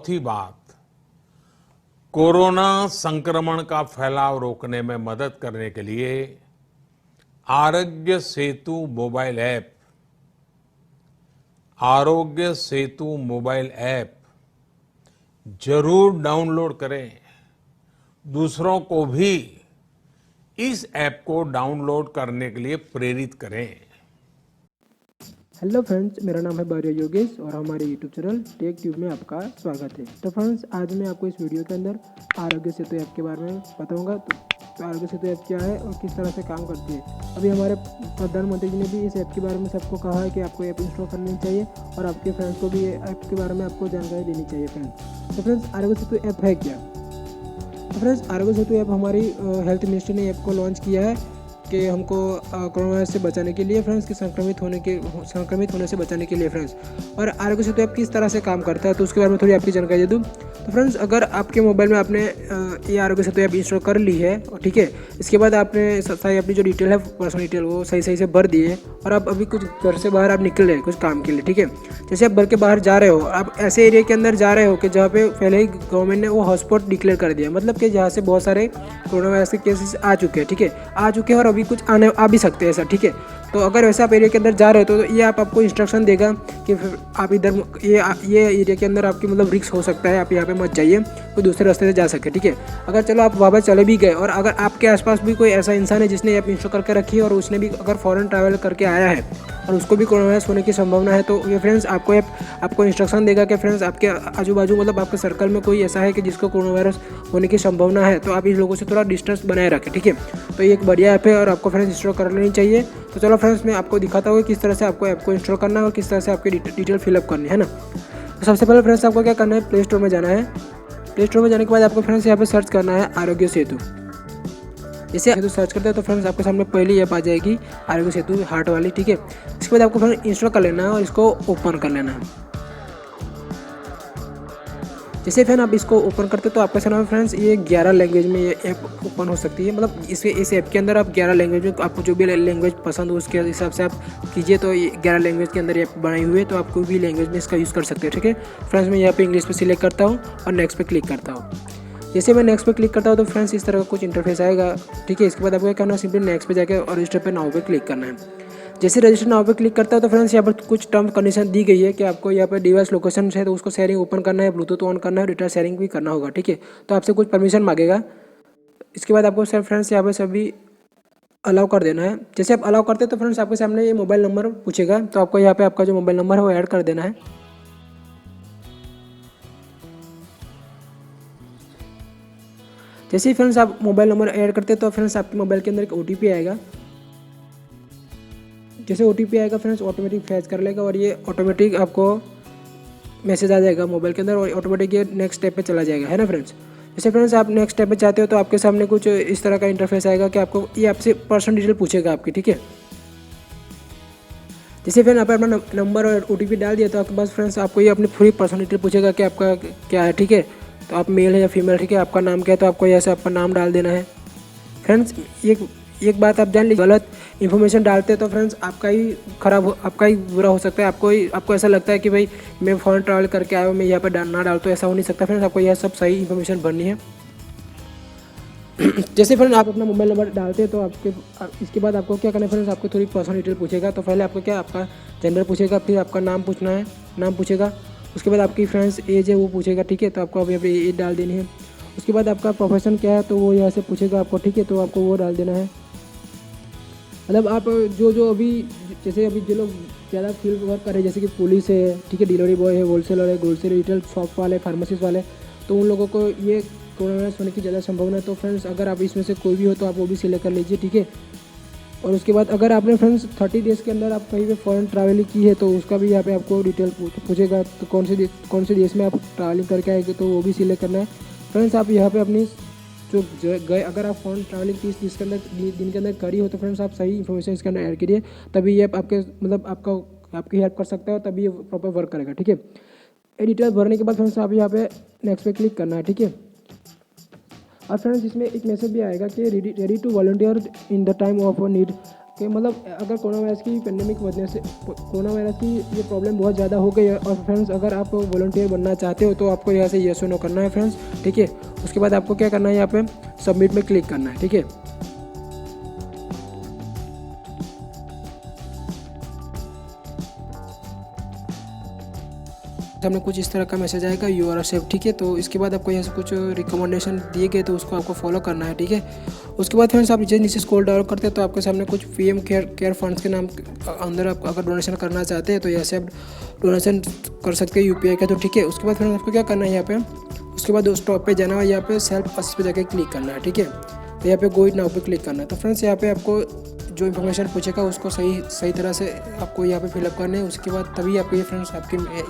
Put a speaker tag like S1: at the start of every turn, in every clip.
S1: चौथी बात, कोरोना संक्रमण का फैलाव रोकने में मदद करने के लिए Aarogya Setu mobile app, Aarogya Setu mobile app जरूर डाउनलोड करें। दूसरों को भी इस ऐप को डाउनलोड करने के लिए प्रेरित करें।
S2: हेलो फ्रेंड्स, मेरा नाम है योगेश और हमारे यूट्यूब चैनल टेक ट्यूब में आपका स्वागत है। तो फ्रेंड्स, आज मैं आपको इस वीडियो के अंदर आरोग्य सेतु ऐप के बारे में बताऊंगा। तो आरोग्य सेतु ऐप क्या है और किस तरह से काम करती है। अभी हमारे प्रधानमंत्री जी ने भी इस ऐप के बारे में सबको कहा है कि आपको ऐप इंस्टॉल करनी चाहिए और आपके फ्रेंड्स को भी ऐप के बारे में आपको जानकारी देनी चाहिए फ्रेंड्स। तो फ्रेंड्स, आरोग्य सेतु ऐप है क्या? तो फ्रेंड्स, आरोग्य सेतु ऐप हमारी हेल्थ मिनिस्ट्री ने ऐप को लॉन्च किया है कि हमको कोरोना वायरस से बचाने के लिए फ्रेंड्स, कि संक्रमित होने से बचाने के लिए फ्रेंड्स। और आरोग्य सेतु ऐप किस तरह से काम करता है तो उसके बारे में थोड़ी आपकी जानकारी दे दूँ। तो फ्रेंड्स, अगर आपके मोबाइल में आपने ये आरोग्य सेतु ऐप इंस्टॉल कर ली है, ठीक है, इसके बाद आपने सही अपनी जो डिटेल है, पर्सनल डिटेल, वो सही से भर दिए और आप अभी कुछ घर से बाहर आप निकल रहे हैं कुछ काम के लिए, ठीक है। जैसे आप घर के बाहर जा रहे हो, आप ऐसे एरिया के अंदर जा रहे हो कि जहाँ पे पहले ही गवर्नमेंट ने वो हॉटस्पॉट डिक्लेयर कर दिया, मतलब कि जहाँ से बहुत सारे कोरोना वायरस के केसेस आ चुके हैं, ठीक है, आ चुके हैं और अभी कुछ आ भी सकते हैं ऐसा, ठीक है। तो अगर वैसे आप एरिया के अंदर जा रहे हो तो ये आपको इंस्ट्रक्शन देगा कि फिर आप इधर ये एरिया के अंदर आपकी मतलब रिस्क हो सकता है, आप यहाँ पे मत जाइए, कोई दूसरे रास्ते से जा सके, ठीक है। अगर चलो आप वहाँ पर चले भी गए और अगर आपके आसपास भी कोई ऐसा इंसान है जिसने ऐप इंस्टॉल करके रखी है और उसने भी अगर फॉरेन ट्रैवल करके आया है और उसको भी कोरोना वायरस होने की संभावना है, तो ये फ्रेंड्स आपको ऐप आपको इंस्ट्रक्शन देगा कि फ्रेंड्स आपके आजू बाजू मतलब आपके सर्कल में कोई ऐसा है कि जिसको कोरोना वायरस होने की संभावना है, तो आप इन लोगों से थोड़ा डिस्टेंस बनाए रखें, ठीक है। तो ये एक बढ़िया ऐप है और आपको फ्रेंड्स इंस्टॉल कर लेनी चाहिए। तो चलो फ्रेंड्स, मैं आपको दिखाता हूँ किस तरह से आपको ऐप को इंस्टॉल करना है और किस तरह से आपकी डिटेल फिलअप करनी है ना। तो सबसे पहले फ्रेंड्स आपको क्या करना है, प्ले स्टोर में जाना है। प्ले स्टोर में जाने के बाद आपको फ्रेंड्स यहाँ पे सर्च करना है आरोग्य सेतु। जैसे सेतु सर्च करते हैं तो फ्रेंड्स आपके सामने पहली ऐप आ जाएगी आरोग्य सेतु हार्ट वाली, ठीक है। इसके बाद आपको फ्रेंड्स इंस्टॉल कर लेना है और इसको ओपन कर लेना है। जैसे फ्रेंड आप इसको ओपन करते तो आपके सामने फ्रेंड्स ये 11 लैंग्वेज में ये ऐप ओपन हो सकती है। मतलब इस ऐप के अंदर आप 11 लैंग्वेज में आपको जो भी लैंग्वेज पसंद हो उसके हिसाब से आप कीजिए। तो ये 11 लैंग्वेज के अंदर ये बनाई हुई है, तो आप कोई भी लैंग्वेज में इसका यूज़ कर सकते हैं, ठीक है। फ्रेंड्स, मैं यहाँ पे इंग्लिश पे सिलेक्ट करता हूँ और नेक्स्ट पे क्लिक करता हूँ। जैसे मैं नेक्स्ट पे क्लिक करता हूँ तो फ्रेंड्स इस तरह का कुछ इंटरफेस आएगा, ठीक है। इसके बाद आपको क्या करना है, सिंपली नेक्स्ट पे जाकर और रजिस्टर पे नाउ पे क्लिक करना है। जैसे रजिस्टर नाउ पे क्लिक करता है तो फ्रेंड्स यहाँ पर कुछ टर्म कंडीशन दी गई है कि आपको यहाँ पर डिवाइस लोकेशन है तो उसको शेयरिंग ओपन करना है, ब्लूटूथ ऑन करना है, डेटा शेयरिंग भी करना होगा, ठीक है। तो आपसे कुछ परमिशन मांगेगा। इसके बाद आपको सर फ्रेंड्स यहाँ पर सभी अलाउ कर देना है। जैसे आप अलाउ करते हैं तो फ्रेंड्स आपके सामने ये मोबाइल नंबर पूछेगा, तो आपको यहाँ पे आपका जो मोबाइल नंबर है वो ऐड कर देना है। जैसे ही फ्रेंड्स आप मोबाइल नंबर ऐड करते हैं तो फ्रेंड्स आपके मोबाइल के अंदर एक OTP आएगा। जैसे OTP आएगा फ्रेंड्स ऑटोमेटिक फैच कर लेगा और ये ऑटोमेटिक आपको मैसेज आ जाएगा मोबाइल के अंदर और ऑटोमेटिक ये नेक्स्ट स्टेप पे चला जाएगा, है ना फ्रेंड्स। जैसे फ्रेंड्स आप नेक्स्ट स्टेप पे चाहते हो तो आपके सामने कुछ इस तरह का इंटरफेस आएगा कि आपको ये आपसे पर्सनल डिटेल पूछेगा आपकी, ठीक है। जैसे फ्रेंड आपने अपना नंबर और OTP डाल दिया तो आपके पास फ्रेंड्स आपको ये अपनी पूरी पर्सनल डिटेल पूछेगा कि आपका क्या है, ठीक है। तो आप मेल है या फीमेल, ठीक है, आपका नाम क्या है, तो आपको ऐसे आपका नाम डाल देना है। फ्रेंड्स एक बात आप जान लीजिए, गलत इन्फॉर्मेशन डालते हैं तो फ्रेंड्स आपका ही बुरा हो सकता है। आपको ऐसा लगता है कि भाई मैं फॉरेन ट्रैवल करके आया हूँ, मैं यहाँ पर ना डाल, तो ऐसा हो नहीं सकता फ्रेंड्स। आपको यह सब सही इन्फॉर्मेशन भरनी है। जैसे फ्रेंड आप अपना मोबाइल नंबर डालते हैं तो इसके बाद आपको क्या करना है फ्रेंड्स, आपको थोड़ी पर्सनल डिटेल पूछेगा। तो पहले आपको क्या आपका जेंडर पूछेगा, फिर आपका नाम पूछेगा। उसके बाद आपकी फ्रेंड्स एज है वो पूछेगा, ठीक है। तो आपको अभी एज डाल देनी है। उसके बाद आपका प्रोफेशन क्या है तो वो यहाँ से पूछेगा आपको, ठीक है। तो आपको वो डाल देना है। मतलब आप जो अभी जैसे अभी जो लोग ज़्यादा फील्ड वर्क कर रहे हैं, जैसे कि पुलिस है, ठीक है, डिलीवरी बॉय है, होलसेलर है, ग्रोसरी रिटेल शॉप वाले, फार्मेसिस्ट वाले, तो उन लोगों को ये कोरोना वायरस होने की ज़्यादा संभावना है। तो फ्रेंड्स अगर आप इसमें से कोई भी हो तो आप वो भी सिलेक्ट कर लीजिए, ठीक है। और उसके बाद अगर आपने फ्रेंड्स 30 डेज़ के अंदर आप कहीं पे फॉरेन ट्रैवलिंग की है तो उसका भी यहाँ पे आपको डिटेल पूछेगा। तो कौन से देश में आप ट्रैवलिंग करके आएंगे तो वो भी सिलेक्ट करना है। फ्रेंड्स आप यहाँ पे अपनी जो गए अगर आप फॉरेन ट्रैवलिंग 30 दिन के अंदर करी हो तो फ्रेंड्स आप सही इन्फॉर्मेशन इसके अंदर ऐड करिए, तभी ये आपके मतलब आपकी हेल्प कर सकता है और तभी ये प्रॉपर वर्क करेगा, ठीक है। ये डिटेल भरने के बाद फ्रेंड्स आप यहाँ पे नेक्स्ट पे क्लिक करना है, ठीक है। और फ्रेंड्स इसमें एक मैसेज भी आएगा कि ready to volunteer in the time of need. कि मतलब अगर कोरोना वायरस की पेंडेमिक वजह से कोरोना वायरस की ये प्रॉब्लम बहुत ज़्यादा हो गई है। और फ्रेंड्स अगर आप वॉलंटियर बनना चाहते हो तो आपको यहाँ से येस और नो करना है फ्रेंड्स, ठीक है। उसके बाद आपको क्या करना है, यहाँ पे सबमिट में क्लिक करना है, ठीक है। सामने कुछ इस तरह का मैसेज आएगा, यू आर सेफ, ठीक है। तो इसके बाद आपको यहाँ से कुछ रिकमेंडेशन दिए गए तो उसको आपको फॉलो करना है, ठीक है। उसके बाद फ्रेंड्स आप नीचे स्क्रॉल डाउन करते हैं तो आपके सामने कुछ पीएम केयर फंड्स के नाम अंदर आप अगर डोनेशन करना चाहते हैं तो यहाँ से आप डोनेशन कर सकते हैं यूपीआई का, तो ठीक है। उसके बाद फ्रेंड्स आपको क्या करना है, यहाँ पे उसके बाद स्टॉप पे जाना है, यहाँ पे सेल्फ असिस्ट पे जाके क्लिक करना है, ठीक है। तो यहाँ पे गो इट नाउ पे क्लिक करना है। तो फ्रेंड्स यहाँ पे आपको जो इन्फॉर्मेशन पूछेगा उसको सही तरह से आपको यहाँ पे फिलअप करना है। उसके बाद तभी आपको ये फ्रेंड्स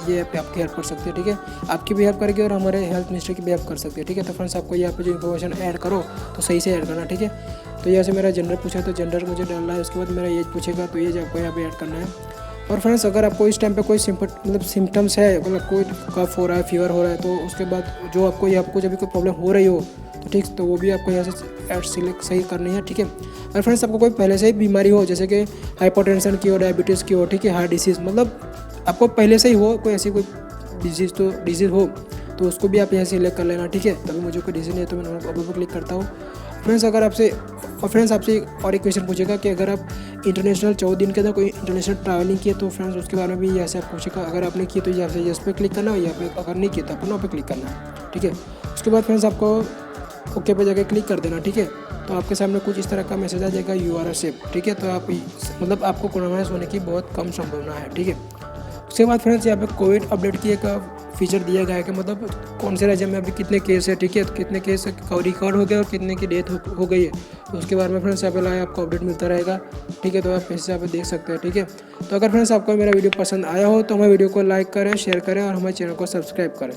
S2: ये ऐप आपकी हेल्प कर सकती है, ठीक है। आपकी भी हेल्प करेगी और हमारे हेल्थ मिनिस्टर की भी हेल्प कर सकती है, ठीक है। तो फ्रेंड्स आपको यहाँ पे जो इन्फॉर्मेशन ऐड करो तो सही से ऐड करना, ठीक है। तो यहाँ से मेरा जेंडर पूछा तो जेंडर मुझे डालना है। उसके बाद मेरा एज पूछेगा तो एज आपको यहाँ पे ऐड करना है। और फ्रेंड्स अगर आपको इस टाइम पे कोई सिम्टम्स है, मतलब कोई कफ हो रहा है, फीवर हो रहा है, तो उसके बाद जो आपको यहाँ आपको जब कोई प्रॉब्लम हो रही हो तो ठीक, तो वो भी आपको यहाँ से ऐड सिलेक्ट सही करनी है, ठीक है। और फ्रेंड्स आपको कोई पहले से ही बीमारी हो, जैसे कि हाइपरटेंशन की हो, डायबिटीज़ की हो, ठीक है, हार्ट डिसीज़, मतलब आपको पहले से ही हो कोई ऐसी कोई डिजीज़ हो तो उसको भी आप यहाँ सिलेक्ट कर लेना, ठीक है। तभी मुझे कोई डिसीज़ नहीं है तो मैं अब क्लिक करता हूँ। फ्रेंड्स आपसे और एक क्वेश्चन पूछेगा कि अगर आप इंटरनेशनल 14 दिन के अंदर कोई इंटरनेशनल ट्रैवलिंग किए तो फ्रेंड्स उसके बारे में भी यहाँ से आप पूछेगा। अगर आपने की तो यहाँ से यस पे क्लिक करना है, यहाँ पे अगर नहीं किया तो आपको नो पे क्लिक करना है, ठीक है। उसके बाद फ्रेंड्स आपको ओके पे जाके क्लिक कर देना, ठीक है। तो आपके सामने कुछ इस तरह का मैसेज आ जाएगा, यू आर सेफ, ठीक है। तो आप मतलब आपको कोरोना वायरस होने की बहुत कम संभावना है, ठीक है। उसके बाद फ्रेंड्स यहाँ पे कोविड अपडेट की एक फीचर दिया गया है कि मतलब कौन से राज्य में अभी कितने केस है, ठीक है, तो कितने केस रिकॉर्ड हो गए और कितने की डेथ हो गई है, तो उसके बारे में फ्रेंड्स यहाँ पे आपको अपडेट मिलता रहेगा, ठीक है। तो आप ऐसे यहाँ पे देख सकते हैं, ठीक है। तो अगर फ्रेंड्स आपको मेरा वीडियो पसंद आया हो तो हमारे वीडियो को लाइक करें, शेयर करें और हमारे चैनल को सब्सक्राइब करें।